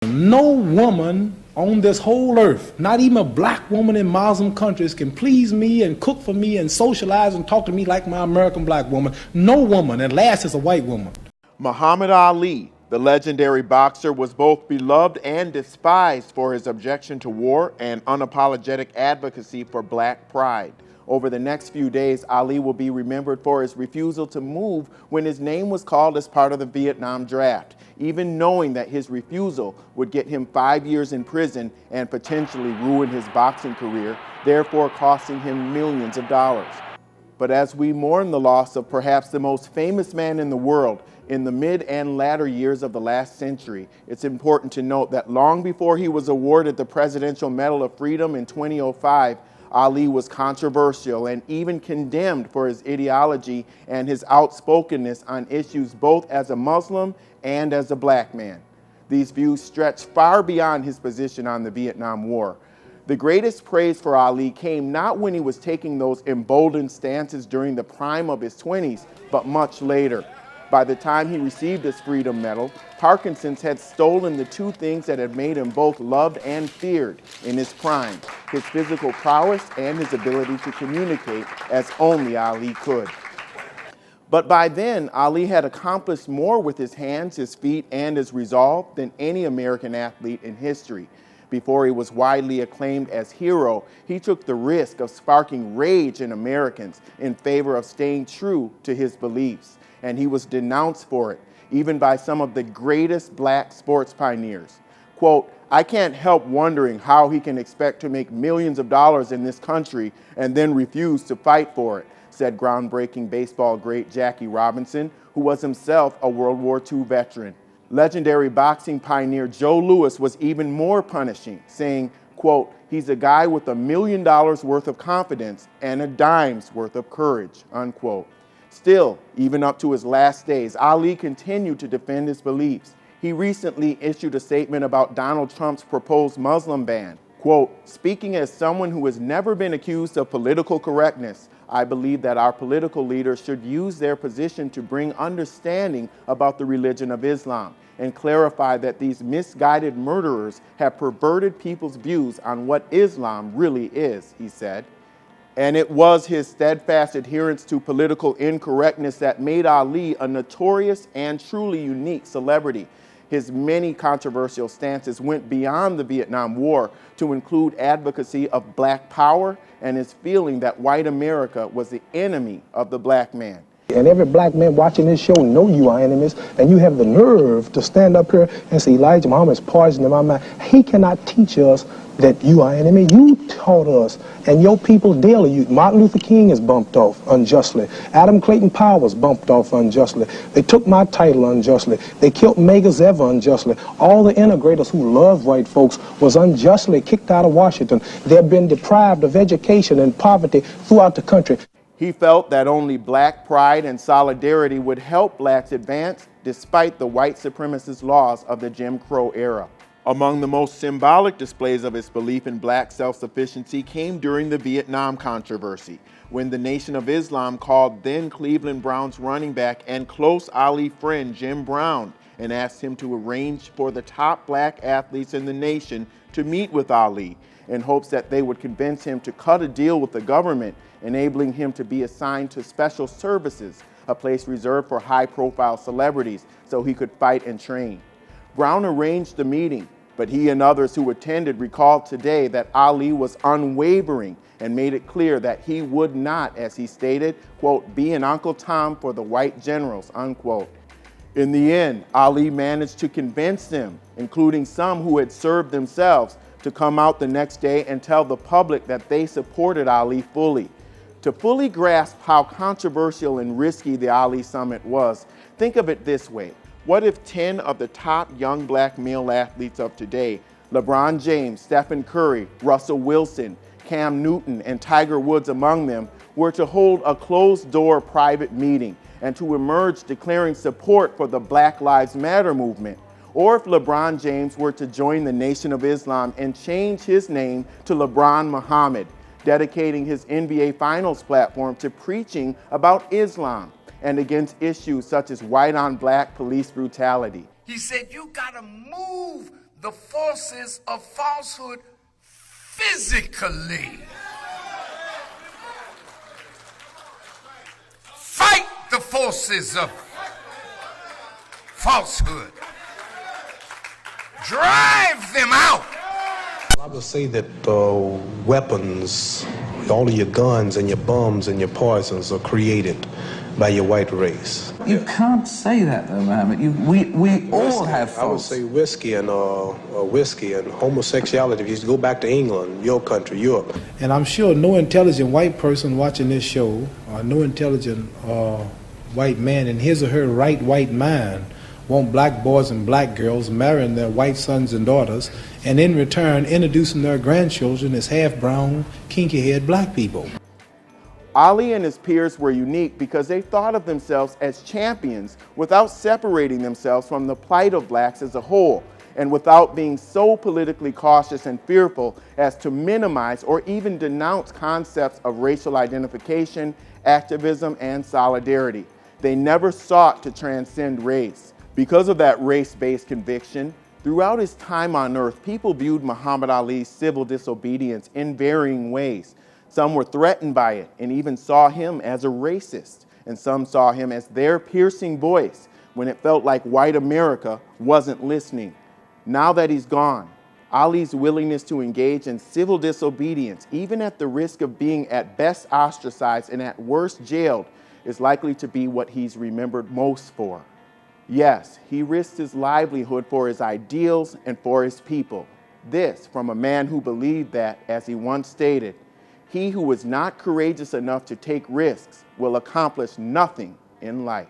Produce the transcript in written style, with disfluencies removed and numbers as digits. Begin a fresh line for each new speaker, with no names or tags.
No woman on this whole earth, not even a black woman in Muslim countries, can please me and cook for me and socialize and talk to me like my American black woman. No woman, and last is a white woman.
Muhammad Ali, the legendary boxer, was both beloved and despised for his objection to war and unapologetic advocacy for black pride. Over the next few days, Ali will be remembered for his refusal to move when his name was called as part of the Vietnam draft, even knowing that his refusal would get him 5 years in prison and potentially ruin his boxing career, therefore costing him millions of dollars. But as we mourn the loss of perhaps the most famous man in the world in the mid and latter years of the last century, it's important to note that long before he was awarded the Presidential Medal of Freedom in 2005, Ali was controversial and even condemned for his ideology and his outspokenness on issues both as a Muslim and as a black man. These views stretch far beyond his position on the Vietnam War. The greatest praise for Ali came not when he was taking those emboldened stances during the prime of his 20s, but much later. By the time he received his Freedom Medal, Parkinson's had stolen the two things that had made him both loved and feared in his prime: his physical prowess and his ability to communicate as only Ali could. But by then, Ali had accomplished more with his hands, his feet, and his resolve than any American athlete in history. Before he was widely acclaimed as hero, he took the risk of sparking rage in Americans in favor of staying true to his beliefs. And he was denounced for it, even by some of the greatest black sports pioneers. Quote, "I can't help wondering how he can expect to make millions of dollars in this country and then refuse to fight for it," said groundbreaking baseball great Jackie Robinson, who was himself a World War II veteran. Legendary boxing pioneer Joe Louis was even more punishing, saying, quote, "He's a guy with $1 million worth of confidence and a dime's worth of courage," unquote. Still, even up to his last days, Ali continued to defend his beliefs. He recently issued a statement about Donald Trump's proposed Muslim ban. Quote, "Speaking as someone who has never been accused of political correctness, I believe that our political leaders should use their position to bring understanding about the religion of Islam and clarify that these misguided murderers have perverted people's views on what Islam really is," he said. And it was his steadfast adherence to political incorrectness that made Ali a notorious and truly unique celebrity. His many controversial stances went beyond the Vietnam War to include advocacy of black power and his feeling that white America was the enemy of the black man.
And every black man watching this show know you are enemies, and you have the nerve to stand up here and say Elijah Muhammad's poison in my mind. He cannot teach us that you are enemy. You taught us, and your people daily. Martin Luther King is bumped off unjustly. Adam Clayton Powell was bumped off unjustly. They took my title unjustly. They killed Medgar Evers unjustly. All the integrators who love white folks was unjustly kicked out of Washington. They've been deprived of education and poverty throughout the country.
He felt that only black pride and solidarity would help blacks advance despite the white supremacist laws of the Jim Crow era. Among the most symbolic displays of his belief in black self-sufficiency came during the Vietnam controversy, when the Nation of Islam called then Cleveland Browns running back and close Ali friend Jim Brown and asked him to arrange for the top black athletes in the nation to meet with Ali in hopes that they would convince him to cut a deal with the government, enabling him to be assigned to special services, a place reserved for high-profile celebrities, so he could fight and train. Brown arranged the meeting, but he and others who attended recalled today that Ali was unwavering and made it clear that he would not, as he stated, quote, "be an Uncle Tom for the white generals," unquote. In the end, Ali managed to convince them, including some who had served themselves, to come out the next day and tell the public that they supported Ali fully. To fully grasp how controversial and risky the Ali Summit was, think of it this way. What if 10 of the top young black male athletes of today, LeBron James, Stephen Curry, Russell Wilson, Cam Newton, and Tiger Woods among them, were to hold a closed-door private meeting and to emerge declaring support for the Black Lives Matter movement? Or if LeBron James were to join the Nation of Islam and change his name to LeBron Muhammad, dedicating his NBA Finals platform to preaching about Islam and against issues such as white-on-black police brutality.
He said, you gotta move the forces of falsehood physically. Fight the forces of falsehood. Drive them out.
I would say that weapons, all of your guns and your bombs and your poisons are created by your white race.
You can't say that though, Mohammed. We all have
I would
faults.
say whiskey and homosexuality. If you go back to England, your country, Europe.
And I'm sure no intelligent white person watching this show, or no intelligent white man in his or her right white mind, want black boys and black girls marrying their white sons and daughters, and in return introducing their grandchildren as half-brown, kinky-haired black people.
Ali and his peers were unique because they thought of themselves as champions without separating themselves from the plight of blacks as a whole, and without being so politically cautious and fearful as to minimize or even denounce concepts of racial identification, activism, and solidarity. They never sought to transcend race. Because of that race-based conviction, throughout his time on earth, people viewed Muhammad Ali's civil disobedience in varying ways. Some were threatened by it and even saw him as a racist, and some saw him as their piercing voice when it felt like white America wasn't listening. Now that he's gone, Ali's willingness to engage in civil disobedience, even at the risk of being at best ostracized and at worst jailed, is likely to be what he's remembered most for. Yes, he risked his livelihood for his ideals and for his people. This from a man who believed that, as he once stated, he who is not courageous enough to take risks will accomplish nothing in life.